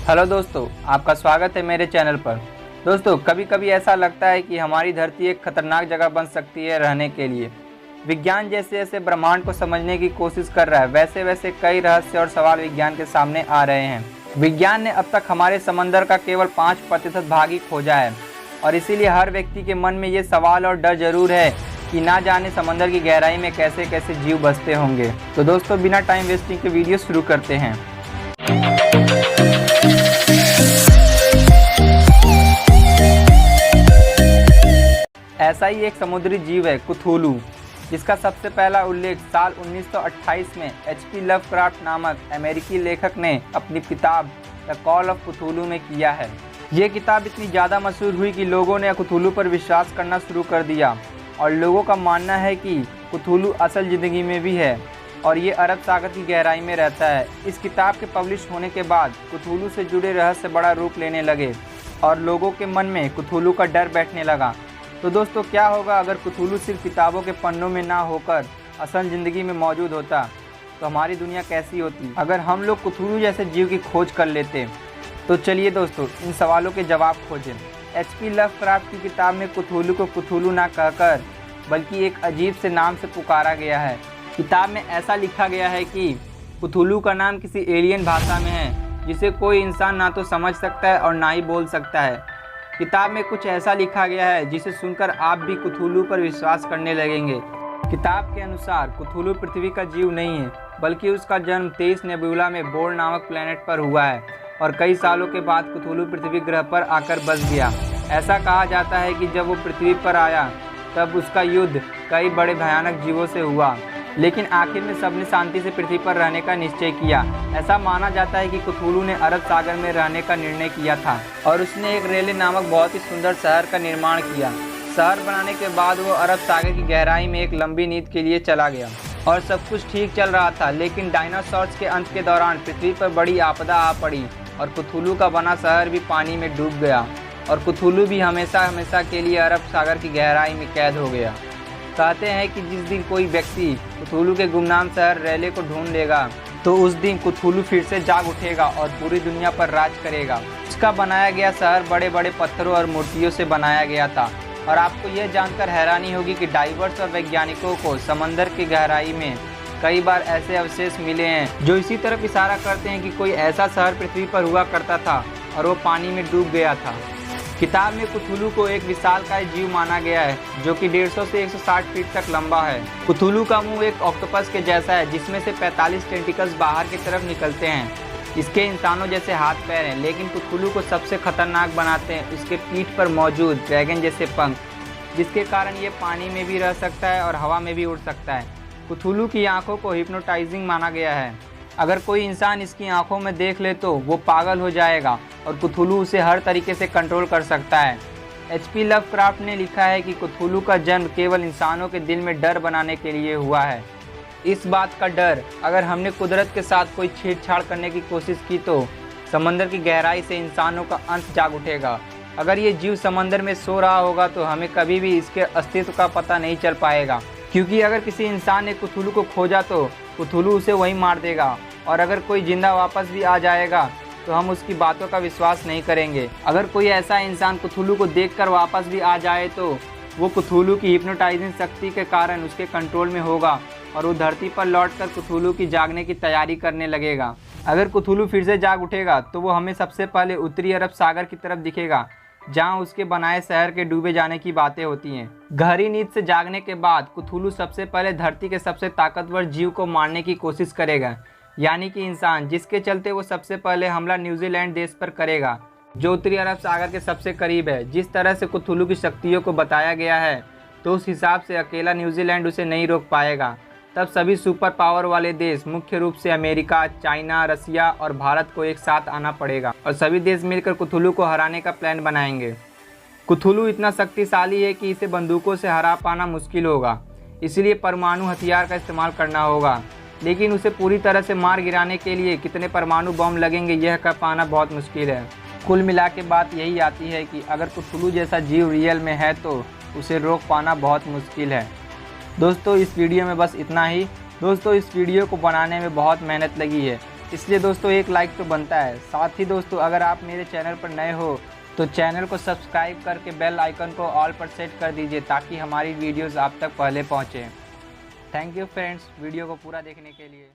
Hello दोस्तों, आपका स्वागत है मेरे चैनल पर। दोस्तों, कभी कभी ऐसा लगता है कि हमारी धरती एक खतरनाक जगह बन सकती है रहने के लिए। विज्ञान जैसे जैसे ब्रह्मांड को समझने की कोशिश कर रहा है, वैसे वैसे कई रहस्य और सवाल विज्ञान के सामने आ रहे हैं। विज्ञान ने अब तक हमारे समंदर का केवल 5% भाग ही खोजा है, और इसीलिए हर व्यक्ति के मन में ये सवाल और डर जरूर है कि ना जाने समंदर की गहराई में कैसे कैसे जीव बसते होंगे। तो दोस्तों, बिना टाइम वेस्टिंग के वीडियो शुरू करते हैं। ऐसा ही एक समुद्री जीव है कुथूलू, जिसका सबसे पहला उल्लेख साल 1928 में एच.पी. लवक्राफ्ट नामक अमेरिकी लेखक ने अपनी किताब द कॉल ऑफ कुथूलू में किया है। ये किताब इतनी ज़्यादा मशहूर हुई कि लोगों ने कुथूलू पर विश्वास करना शुरू कर दिया, और लोगों का मानना है कि कुथूलू असल ज़िंदगी में भी है और ये अरब सागर की गहराई में रहता है। इस किताब के पब्लिश होने के बाद कुथूलू से जुड़े रहस्य बड़ा रूप लेने लगे और लोगों के मन में कुथूलू का डर बैठने लगा। तो दोस्तों, क्या होगा अगर कुथूलू सिर्फ किताबों के पन्नों में ना होकर असल ज़िंदगी में मौजूद होता? तो हमारी दुनिया कैसी होती अगर हम लोग कुथूलू जैसे जीव की खोज कर लेते? तो चलिए दोस्तों, इन सवालों के जवाब खोजें। एच.पी. लवक्राफ्ट की किताब में कुथूलू को कुथूलू ना कहकर बल्कि एक अजीब से नाम से पुकारा गया है। किताब में ऐसा लिखा गया है कि कुथूलू का नाम किसी एलियन भाषा में है, जिसे कोई इंसान ना तो समझ सकता है और ना ही बोल सकता है। किताब में कुछ ऐसा लिखा गया है जिसे सुनकर आप भी कुथूलू पर विश्वास करने लगेंगे। किताब के अनुसार कुथूलू पृथ्वी का जीव नहीं है, बल्कि उसका जन्म 23 नेबुला में बोर नामक प्लेनेट पर हुआ है, और कई सालों के बाद कुथूलू पृथ्वी ग्रह पर आकर बस गया। ऐसा कहा जाता है कि जब वो पृथ्वी पर आया तब उसका युद्ध कई बड़े भयानक जीवों से हुआ, लेकिन आखिर में सबने शांति से पृथ्वी पर रहने का निश्चय किया। ऐसा माना जाता है कि कुथूलू ने अरब सागर में रहने का निर्णय किया था, और उसने एक रेले नामक बहुत ही सुंदर शहर का निर्माण किया। शहर बनाने के बाद वो अरब सागर की गहराई में एक लंबी नींद के लिए चला गया, और सब कुछ ठीक चल रहा था। लेकिन डायनासोर्स के अंत के दौरान पृथ्वी पर बड़ी आपदा आ पड़ी, और कुथूलू का बना शहर भी पानी में डूब गया, और कुथूलू भी हमेशा हमेशा के लिए अरब सागर की गहराई में कैद हो गया। कहते हैं कि जिस दिन कोई व्यक्ति कुथूलू के गुमनाम शहर रेले को ढूंढ लेगा, तो उस दिन कुथूलू फिर से जाग उठेगा और पूरी दुनिया पर राज करेगा। उसका बनाया गया शहर बड़े बड़े पत्थरों और मूर्तियों से बनाया गया था। और आपको यह जानकर हैरानी होगी कि डाइवर्स और वैज्ञानिकों को समंदर की गहराई में कई बार ऐसे अवशेष मिले हैं जो इसी तरफ इशारा करते हैं कि कोई ऐसा शहर पृथ्वी पर हुआ करता था और वो पानी में डूब गया था। किताब में कुथूलू को एक विशालकाय जीव माना गया है, जो कि 150 से 160 फीट तक लंबा है। कुथूलू का मुंह एक ऑक्टोपस के जैसा है, जिसमें से 45 टेंटिकल्स बाहर की तरफ निकलते हैं। इसके इंसानों जैसे हाथ पैर हैं, लेकिन कुथूलू को सबसे खतरनाक बनाते हैं उसके पीठ पर मौजूद ड्रैगन जैसे पंख, जिसके कारण ये पानी में भी रह सकता है और हवा में भी उड़ सकता है। कुथूलू की आंखों को हिप्नोटाइजिंग माना गया है। अगर कोई इंसान इसकी आंखों में देख ले तो वो पागल हो जाएगा, और कुथूलू उसे हर तरीके से कंट्रोल कर सकता है। एच.पी. लवक्राफ्ट ने लिखा है कि कुथूलू का जन्म केवल इंसानों के दिल में डर बनाने के लिए हुआ है। इस बात का डर, अगर हमने कुदरत के साथ कोई छेड़छाड़ करने की कोशिश की तो समंदर की गहराई से इंसानों का अंत जाग उठेगा। अगर ये जीव समंदर में सो रहा होगा तो हमें कभी भी इसके अस्तित्व का पता नहीं चल पाएगा, क्योंकि अगर किसी इंसान ने कुथूलू को खोजा तो कुथूलू उसे वहीं मार देगा, और अगर कोई जिंदा वापस भी आ जाएगा तो हम उसकी बातों का विश्वास नहीं करेंगे। अगर कोई ऐसा इंसान कुथूलू को देखकर वापस भी आ जाए तो वो कुथूलू की हिप्नोटाइजिंग शक्ति के कारण उसके कंट्रोल में होगा, और वो धरती पर लौटकर कुथूलू की जागने की तैयारी करने लगेगा। अगर कुथूलू फिर से जाग उठेगा तो वो हमें सबसे पहले उत्तरी अरब सागर की तरफ दिखेगा, जहां उसके बनाए शहर के डूबे जाने की बातें होती हैं। गहरी नींद से जागने के बाद कुथूलू सबसे पहले धरती के सबसे ताकतवर जीव को मारने की कोशिश करेगा, यानी कि इंसान, जिसके चलते वो सबसे पहले हमला न्यूजीलैंड देश पर करेगा, जो उत्तरी अरब सागर के सबसे करीब है। जिस तरह से कुथूलू की शक्तियों को बताया गया है, तो उस हिसाब से अकेला न्यूजीलैंड उसे नहीं रोक पाएगा। तब सभी सुपर पावर वाले देश, मुख्य रूप से अमेरिका, चाइना, रसिया और भारत को एक साथ आना पड़ेगा, और सभी देश मिलकर कुथूलू को हराने का प्लान बनाएंगे। कुथूलू इतना शक्तिशाली है कि इसे बंदूकों से हरा पाना मुश्किल होगा, इसलिए परमाणु हथियार का इस्तेमाल करना होगा। लेकिन उसे पूरी तरह से मार गिराने के लिए कितने परमाणु बम लगेंगे, यह कह पाना बहुत मुश्किल है। कुल मिला के बात यही आती है कि अगर कुथूलू जैसा जीव रियल में है तो उसे रोक पाना बहुत मुश्किल है। दोस्तों, इस वीडियो में बस इतना ही। दोस्तों, इस वीडियो को बनाने में बहुत मेहनत लगी है, इसलिए दोस्तों एक लाइक तो बनता है। साथ ही दोस्तों अगर आप मेरे चैनल पर नए हो तो चैनल को सब्सक्राइब करके बेल आइकन को ऑल पर सेट कर दीजिए ताकि हमारी वीडियोस आप तक पहले पहुँचें। थैंक यू फ्रेंड्स वीडियो को पूरा देखने के लिए।